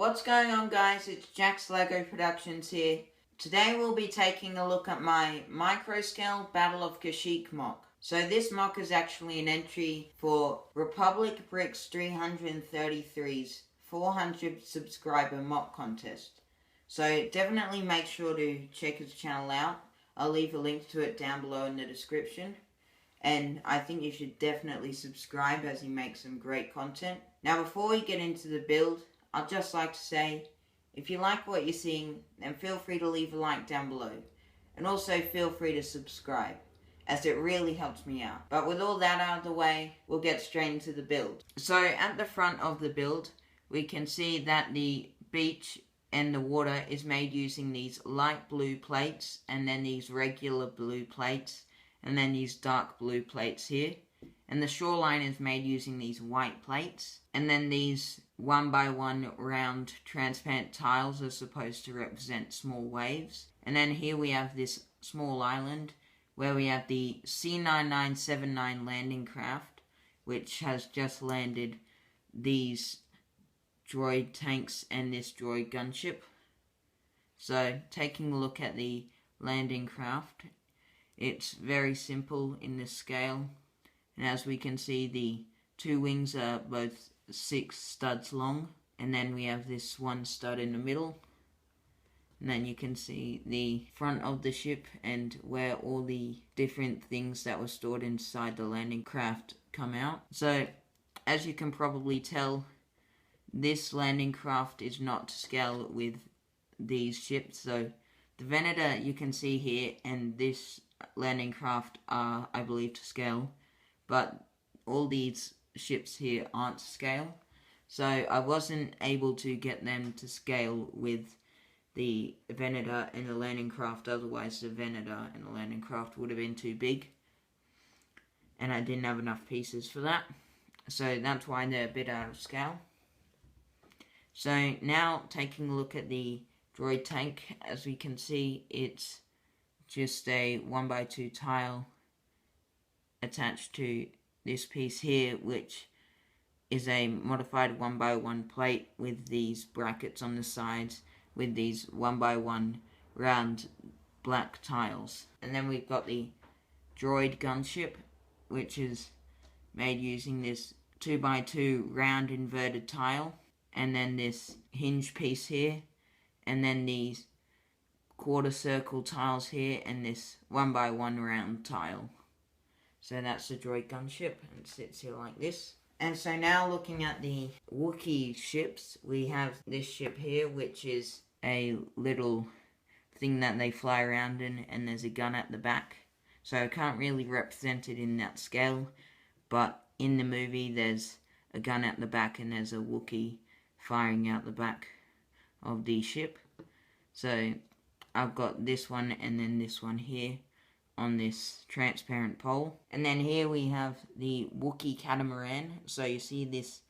What's going on, guys? It's Jack's Lego Productions here. Today we'll be taking a look at my micro-scale Battle of Kashyyyk MOC. So this MOC is actually an entry for Republic Bricks 333's 400 subscriber MOC contest. So definitely make sure to check his channel out. I'll leave a link to it down below in the description. And I think you should definitely subscribe as he makes some great content. Now before we get into the build, I'd just like to say, if you like what you're seeing, then feel free to leave a like down below. And also feel free to subscribe, as it really helps me out. But with all that out of the way, we'll get straight into the build. So at the front of the build, we can see that the beach and the water is made using these light blue plates, and then these regular blue plates, and then these dark blue plates here. And the shoreline is made using these white plates. And then these 1x1 round transparent tiles are supposed to represent small waves. And then here we have this small island where we have the C9979 landing craft, which has just landed these droid tanks and this droid gunship. So taking a look at the landing craft, it's very simple in this scale. And as we can see, the two wings are both 6 studs long. And then we have this one stud in the middle. And then you can see the front of the ship and where all the different things that were stored inside the landing craft come out. So, as you can probably tell, this landing craft is not to scale with these ships. So, the Venator you can see here and this landing craft are, I believe, to scale. But all these ships here aren't to scale. So I wasn't able to get them to scale with the Venator and the landing craft. Otherwise the Venator and the landing craft would have been too big. And I didn't have enough pieces for that. So that's why they're a bit out of scale. So now taking a look at the Droid Tank. As we can see, it's just a 1x2 tile attached to this piece here, which is a modified 1x1 plate with these brackets on the sides with these 1x1 round black tiles. And then we've got the Droid Gunship, which is made using this 2x2 round inverted tile, and then this hinge piece here, and then these quarter circle tiles here, and this 1x1 round tile. So that's the Droid Gunship, and it sits here like this. And so now looking at the Wookie Ships, we have this ship here, which is a little thing that they fly around in, and there's a gun at the back. So I can't really represent it in that scale, but in the movie there's a gun at the back and there's a Wookie firing out the back of the ship. So I've got this one and then this one here on this transparent pole. And then here we have the Wookie Catamaran. So you see this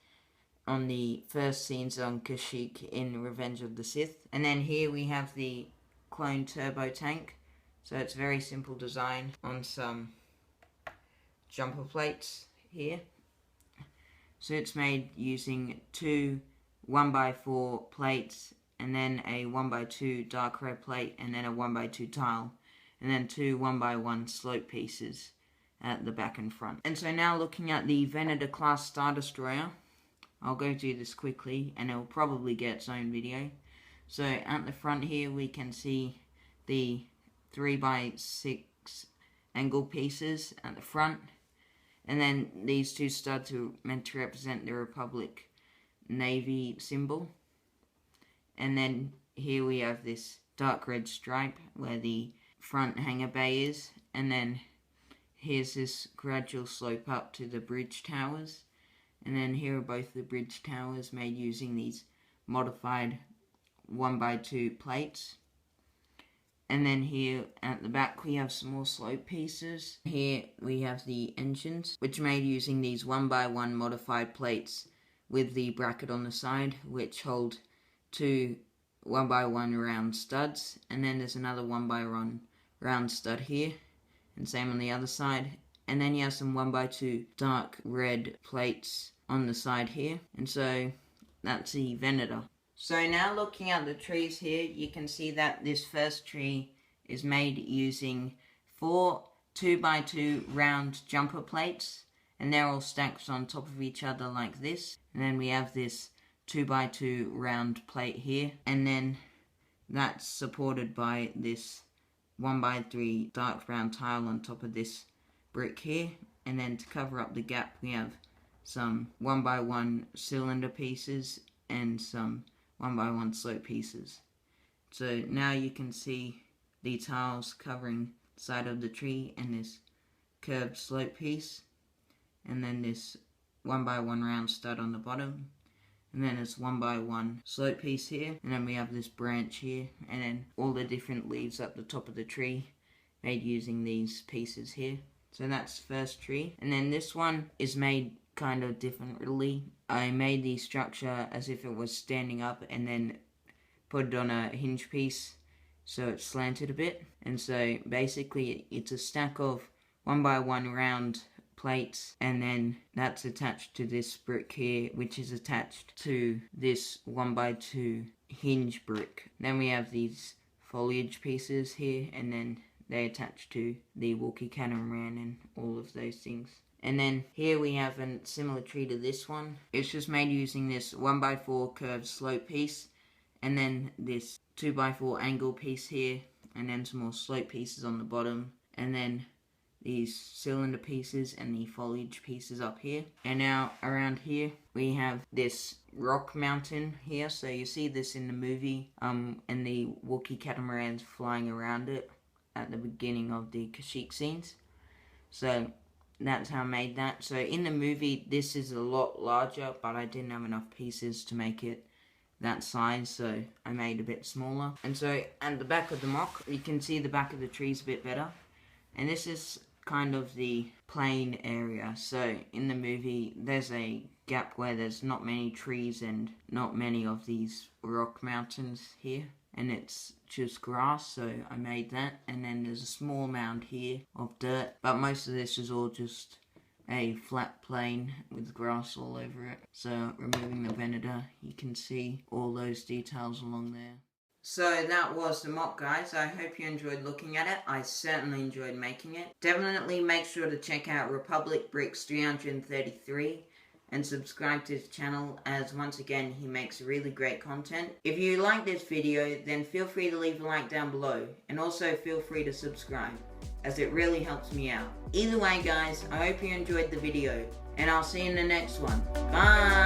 on the first scenes on Kashyyyk in Revenge of the Sith. And then here we have the clone turbo tank. So it's very simple design on some jumper plates here. So it's made using 2 1x4 plates, and then a 1x2 dark red plate, and then a 1x2 tile, and then 2 1x1 slope pieces at the back and front. And so now looking at the Venator class Star Destroyer, I'll go through this quickly and it'll probably get its own video. So at the front here we can see the 3x6 angle pieces at the front, and then these 2 studs are meant to represent the Republic Navy symbol. And then here we have this dark red stripe where the front hangar bay is, and then here's this gradual slope up to the bridge towers, and then here are both the bridge towers made using these modified 1x2 plates. And then here at the back we have some more slope pieces. Here we have the engines, which are made using these 1x1 modified plates with the bracket on the side, which hold 2 1x1 round studs, and then there's another 1x1 round stud here, and same on the other side. And then you have some 1x2 dark red plates on the side here, and so that's the Venator. So now looking at the trees here, you can see that this first tree is made using 4 2x2 round jumper plates, and they're all stacked on top of each other like this. And then we have this 2x2 round plate here, and then that's supported by this 1x3 dark brown tile on top of this brick here. And then to cover up the gap, we have some 1x1 cylinder pieces and some 1x1 slope pieces. So now you can see the tiles covering the side of the tree and this curved slope piece, and then this 1x1 round stud on the bottom, and then this 1x1 slope piece here, and then we have this branch here, and then all the different leaves up the top of the tree made using these pieces here. So that's the first tree. And then this one is made kind of differently. I made the structure as if it was standing up and then put it on a hinge piece so it's slanted a bit. And so basically it's a stack of 1x1 round plates, and then that's attached to this brick here, which is attached to this 1x2 hinge brick. Then we have these foliage pieces here, and then they attach to the Wookie Catamaran and all of those things. And then here we have a similar tree to this one. It's just made using this 1x4 curved slope piece, and then this 2x4 angle piece here, and then some more slope pieces on the bottom, and then these cylinder pieces and the foliage pieces up here. And now around here we have this rock mountain here. So you see this in the movie, and the Wookie Catamarans flying around it at the beginning of the Kashyyyk scenes. So that's how I made that. So in the movie this is a lot larger, but I didn't have enough pieces to make it that size, so I made a bit smaller. And so at the back of the mock, you can see the back of the trees a bit better. And this is kind of the plain area. So in the movie there's a gap where there's not many trees and not many of these rock mountains here, and it's just grass, so I made that. And then there's a small mound here of dirt, but most of this is all just a flat plain with grass all over it. So removing the Venator, you can see all those details along there. So that was the mock, guys. I hope you enjoyed looking at it. I certainly enjoyed making it. Definitely make sure to check out Republic Bricks 333 and subscribe to his channel, as once again he makes really great content. If you like this video, then feel free to leave a like down below, and also feel free to subscribe, as it really helps me out. Either way, guys, I hope you enjoyed the video, and I'll see you in the next one. Bye!